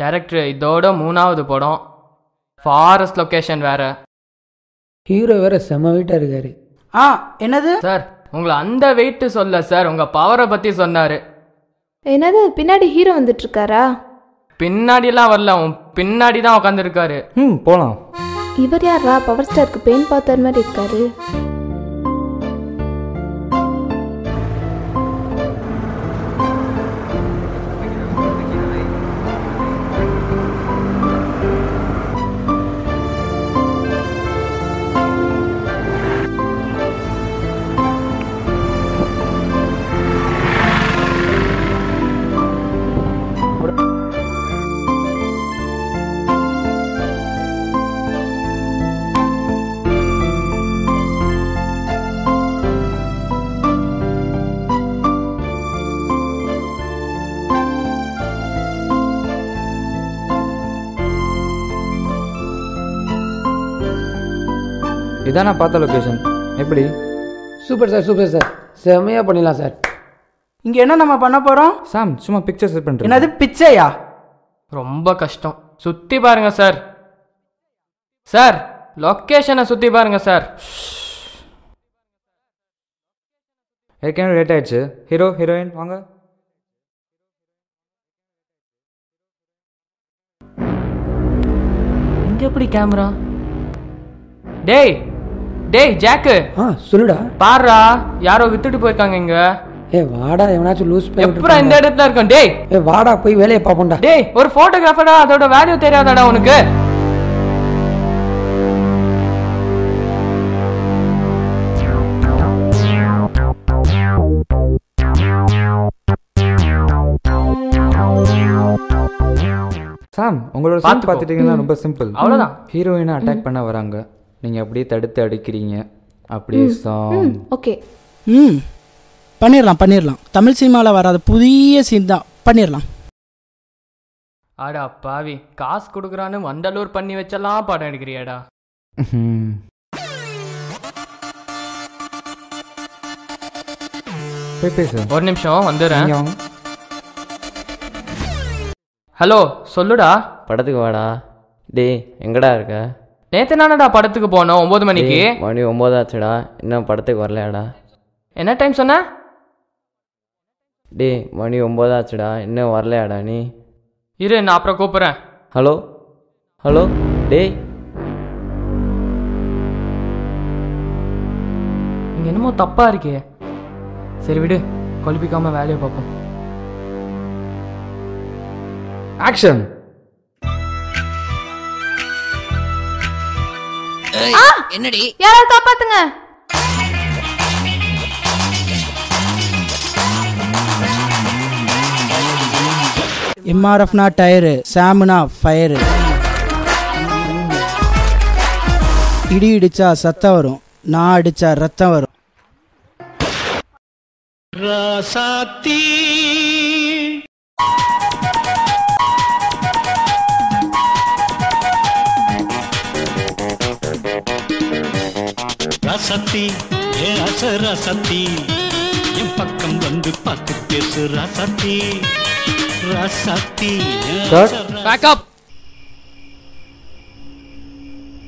Director இதோட 3வது படம். ஃபாரஸ்ட் லொகேஷன் வேற. ஹீரோ வேற செம வெயிட்டா இருக்காரு. என்னது சார் உங்களை அந்த வெயிட் சொல்ல சார், உங்க பவரை பத்தி சொன்னாரு. என்னது பின்னாடி ஹீரோ வந்துட்டு இருக்காரா? பின்னாடிலாம் வரல, உன் பின்னாடி தான் உட்காந்துருக்காரு. போலாம். இவர் யாரா? பவர் ஸ்டாருக்கு பெயின் பார்த்த மாதிரி இருக்காரு. இதான் நான் பார்த்த லொக்கேஷன். எப்படி? சூப்பர் சார், சூப்பர் சார், செமையாக பண்ணிடலாம் சார். இங்க என்ன நம்ம பண்ண போறோம்? சாம் சும்மா பிக்சர் செட் பண்ணுறேன். என்னது பிச்சையா? ரொம்ப கஷ்டம். சுற்றி பாருங்க சார். சார் லொக்கேஷனை சுற்றி பாருங்க சார். ஏற்கனவே லேட் ஆயிடுச்சு. ஹீரோ ஹீரோயின் வாங்க. இங்கே எப்படி கேமரா? டேய் டேய் ஜாக்கு, சொல்லுடா. பாருடா யாரோ வித்துட்டு போயிருக்காங்க இங்க. வாடா, எவனாச்சும் லூஸ் எப்பறம் இந்த இடத்துல இருக்கோம். டேய் வாடா போய் வேலையை பார்ப்போம்டா. டேய் ஒரு போட்டோகிராஃபரா, அதோட வேல்யூ தெரியாதாடா உனக்கு? சாம் உங்களோட சீன் பார்த்துட்டீங்கன்னா ரொம்ப சிம்பிள். அவ்வளோதான். ஹீரோயினை அட்டாக் பண்ண வராங்க, நீங்கள் அப்படியே தடுத்து அடிக்கிறீங்க. அப்படியே சாங். ஓகே. பண்ணிடலாம். தமிழ் சினிமாவில் வராத புதிய சீன் தான், பண்ணிடலாம். ஆடா பாவி, காசு கொடுக்குறான்னு வண்டலூர் பண்ணி வச்செல்லாம் படம் எடுக்கிறியாடா. பேசு. ஒரு நிமிஷம் வந்துடுறேன். ஹலோ சொல்லுடா. படத்துக்கு வாடா. டேய் எங்கடா இருக்க? நேற்று நானடா படத்துக்கு போனோம் 9 மணிக்கு. மணி 9 ஆச்சுடா, இன்னும் படத்துக்கு வரலையாடா? என்ன டைம் சொன்ன? டேய் மணி 9 ஆச்சுடா, இன்னும் வரலையாடா நீ? இரு நான் அப்புறம் கூப்பிட்றேன். ஹலோ ஹலோ டேய். இங்கே என்னமோ தப்பா இருக்கே. சரி விடு, குழப்பிக்காம வேலையை பார்ப்போம். ஆக்ஷன். என்னடி? யாராவது காப்பாத்துங்க. எம்ஆர்எஃப்னா டயரு, சாம்னா ஃபயரு. இடி இடிச்சா சத்தம் வரும், நான் அடிச்சா ரத்தம் வரும். ராசாத்தி ராசாத்தி, ஏ ராசாத்தி, என் பக்கம் வந்து பார்த்து பேசு ராசாத்தி. ராசாத்தி பேக்கப்.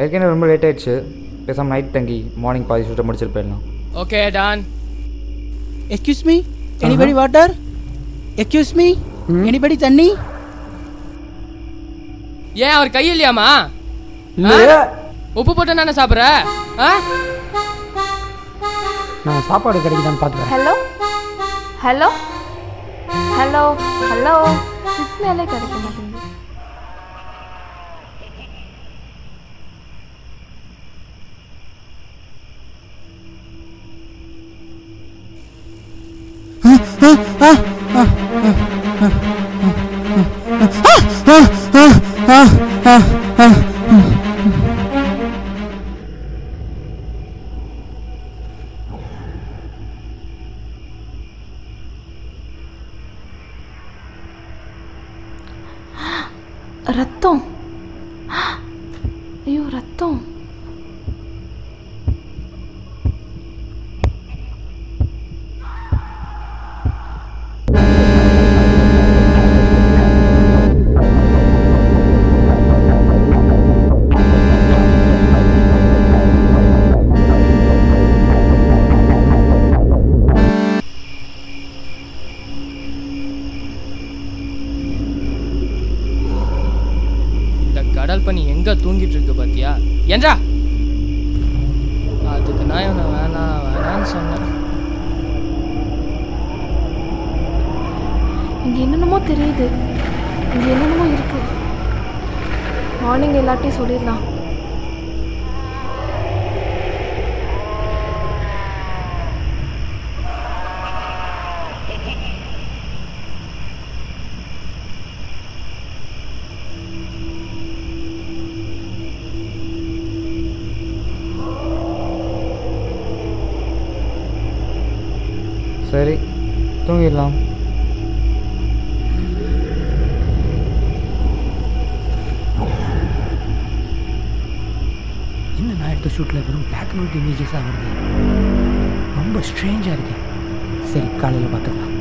ஏற்கனவே ரொம்ப லேட் ஆயிடுச்சு. பேசாமல் நைட் தங்கி மார்னிங் பாதி ஷூட்டை முடிச்சுட்டு போயிடலாம். Okay done. Excuse me, anybody water? Excuse me, anybody தண்ணி? ஏன் அவர் கையில்லையாமா? உப்பு போட்டு நானே சாப்பிட்ற? நான் சாப்பாடு கிடைக்குதான்னு பார்த்துக்கிறேன். ஹலோ ஹலோ ஹலோ ஹலோ, சிக்னலே கிடைக்க மாட்டேங்குது. ரத்தம். ஐயோ ரத்தம். கருப்பை நீ எங்கே தூங்கிட்டு இருக்கு பார்த்தியா? ஏன்றா அதுக்கு நான் இவனை வேணான்னு சொன்னேன். இங்கே என்னென்னமோ தெரியுது, இங்கே என்னென்னமோ இருக்கு. மார்னிங் எல்லாத்தையும் சொல்லிடலாம். சரி, தூங்கிடலாம். என்ன நான் எடுத்த ஷூட்டில் வெறும் பிளாக் அண்ட் ஒயிட் இமேஜஸாக வருது, ரொம்ப ஸ்ட்ரேஞ்சாக இருக்கு. சரி, காலையில் பார்த்துக்கலாம்.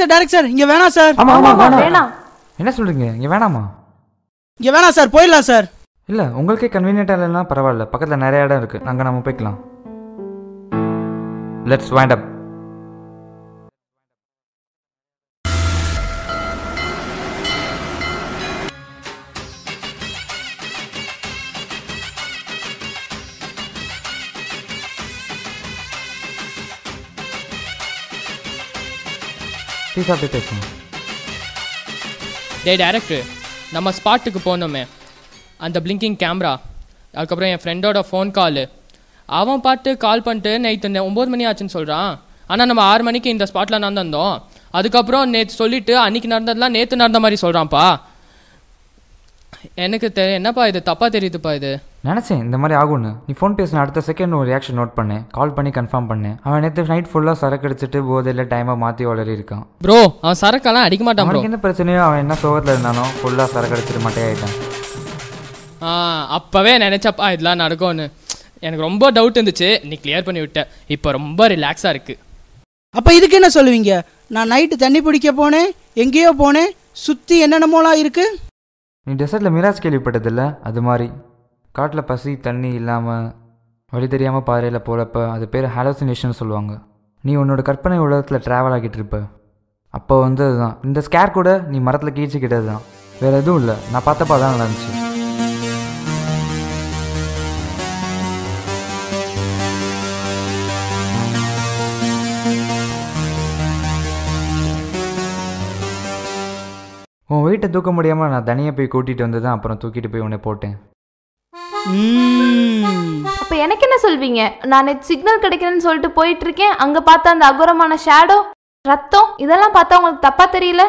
டைரக்ட் சார் இங்கே வேணாம் சார். வேணாம். என்ன சொல்கிறீங்க? இங்கே வேணாமா? இங்கே வேணாம் சார், போயிடலாம் சார். இல்லை, உங்களுக்கே கன்வீனியன்ட்டாக இல்லைன்னா பரவாயில்ல, பக்கத்தில் நிறைய இடம் இருக்குது, அங்கே நம்ம போய்க்கலாம். Let's wind up. பேசுங்க. டே டைரக்டர், நம்ம ஸ்பாட்டுக்கு போனோமே, அந்த பிளிங்கிங் கேமரா, அதுக்கப்புறம் என் ஃப்ரெண்டோட ஃபோன் காலு, அவன் பாட்டு கால் பண்ணிட்டு நேற்று 9 மணி ஆச்சுன்னு சொல்கிறான். ஆனால் நம்ம 6 மணிக்கு இந்த ஸ்பாட்டில் நடந்தோம். அதுக்கப்புறம் நேற்று சொல்லிவிட்டு அன்றைக்கி நடந்ததெல்லாம் நேற்று நடந்த மாதிரி சொல்கிறான்ப்பா. எனக்கு என்னப்பா இது தப்பாக தெரியுதுப்பா. இது நினச்சேன் இந்த மாதிரி ஆகும்னு. நீ ஃபோன் பேசின அடுத்த செகண்ட் ஒரு ரியாக்ஷன் நோட் பண்ணேன், கால் பண்ணி கன்ஃபார்ம் பண்ணேன். அவன் நேற்று நைட் ஃபுல்லாக சரக்கு அடிச்சுட்டு போதையில் டைமை மாற்றி வளரி இருக்கான். ப்ரோ, அவன் சரக்கெல்லாம் அடிக்க மாட்டான். அவனுக்கு என்ன பிரச்சனையோ, அவன் என்ன சோகத்தில் இருந்தானோ ஃபுல்லாக சரக்கு அடிச்சுட்டு மட்டும் ஆகிட்டான். அப்போவே நினச்சப்பா இதெல்லாம் நடக்கும்னு. எனக்கு ரொம்ப டவுட் இருந்துச்சு, நீ கிளியர் பண்ணி விட்ட. இப்போ ரொம்ப ரிலாக்ஸாக இருக்குது. அப்போ இதுக்கு என்ன சொல்லுவீங்க? நான் நைட்டு தண்ணி பிடிக்க போனேன், எங்கேயோ போனேன், சுற்றி என்னென்னமோலாம் இருக்குது. நீ டெசர்ட்டில் மிராஜ் கேள்விப்பட்டதில்ல? அது மாதிரி காட்டில் பசி தண்ணி இல்லாமல் வழி தெரியாமல் பாறையில் போகிறப்ப அது பேர் ஹாலோசினேஷன் சொல்லுவாங்க. நீ உன்னோட கற்பனை உலகத்தில் ட்ராவல் ஆகிட்டு இருப்ப. அப்போ அதுதான் இந்த ஸ்கேர் கூட நீ மரத்தில் கீழ்ச்சிக்கிட்டது தான், வேறு எதுவும் இல்லை. நான் பார்த்தப்ப அதான் நடந்துச்சு. உன் வெயிட்டை தூக்க முடியாமல் நான் தனியாக போய் கூட்டிகிட்டு வந்து தான் அப்புறம் தூக்கிட்டு போய் உன்னை போட்டேன். அப்போ எனக்கு என்ன சொல்வீங்க? நான் சிக்னல் கிடைக்கிறேன்னு சொல்லிட்டு போயிட்டு இருக்கேன், அங்கே பார்த்தா அந்த அகோரமான ஷேடோ, ரத்தம், இதெல்லாம் பார்த்தா உங்களுக்கு தப்பாக தெரியல?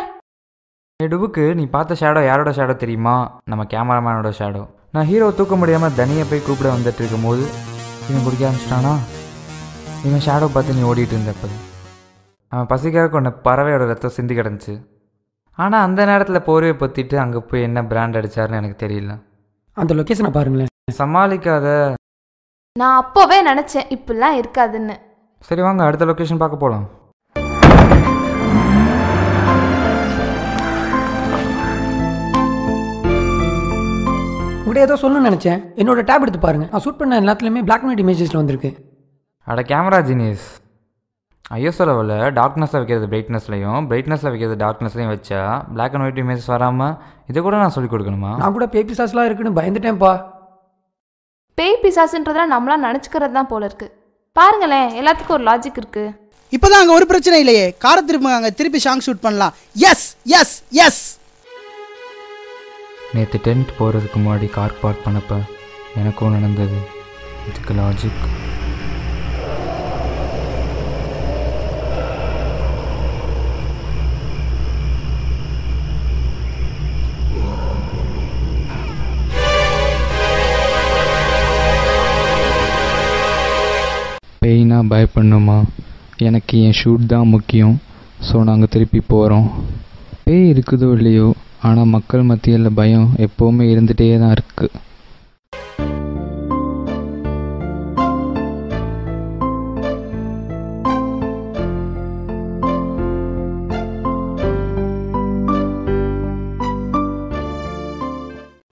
டுபுக்கு நீ பார்த்த ஷேடோ யாரோட ஷேடோ தெரியுமா? நம்ம கேமராமேனோட ஷேடோ. நான் ஹீரோ தூக்க முடியாமல் தனியை போய் கூப்பிட வந்துட்டு இருக்கும் போது இவன் குடிக்க ஆரம்பிச்சிட்டானா? இவன் ஷேடோ பார்த்து நீ ஓடிட்டு இருந்தப்போ அவன் பசிக்காக கொண்ட பறவையோட ரத்தம் சிந்தி கிடந்துச்சு. ஆனால் அந்த நேரத்தில் போர்வையை பொத்திட்டு அங்கே போய் என்ன பிராண்ட் அடித்தாருன்னு எனக்கு தெரியல. அந்த லொக்கேஷனை பாருங்களேன். சமாளிக்காத. நான் அப்போவே நினச்சேன் இப்படிலாம் இருக்காதுன்னு. சரி வாங்க அடுத்த லொக்கேஷன் பார்க்க போகலாம். உங்கள்கிட்ட ஏதோ சொல்லணும்னு நினச்சேன். என்னோட டேப் எடுத்து பாருங்கள். நான் ஷூட் பண்ண எல்லாத்துலேயுமே பிளாக் அண்ட் ஒயிட் இமேஜஸில் வந்திருக்கு. அட கேமரா ஜீனியஸ். ஐஎஸ்ஓ லெவலில் டார்க்னஸில் வைக்கிறது பிரைட்னஸ்லையும் பிரைட்னஸில் வைக்கிறது டார்க்னஸ்லையும் வச்சா பிளாக் அண்ட் ஒயிட் இமேஜஸ் வராமல் இதை கூட நான் சொல்லிக் கொடுக்கணுமா? நான் கூட பேய் பிசாஸ்லாம் இருக்குன்னு பயந்துட்டேன்ப்பா. பேய் பிசாசுன்றதெல்லாம் நம்மளாம் நினச்சிக்கிறது தான் போல இருக்கு. பாருங்களேன், எல்லாத்துக்கும் ஒரு லாஜிக் இருக்கு. இப்போதான் அங்கே ஒரு பிரச்சனை இல்லையே, காரை திரும்ப திருப்பி சாங் ஷூட் பண்ணலாம். Yes yes yes. நேற்று டென்ட் போகிறதுக்கு முன்னாடி கார் பார்க் பண்ணப்போ எனக்கும் நடந்தது. இதுக்கு லாஜிக். பேய்னா பயப்படணுமா? எனக்கு என் ஷூட் தான் முக்கியம். ஸோ நாங்கள் திருப்பி போகிறோம். பேய் இருக்குதோ இல்லையோ, ஆனால் மக்கள் மத்தியில் பயம் எப்போவுமே இருந்துகிட்டே தான் இருக்குது.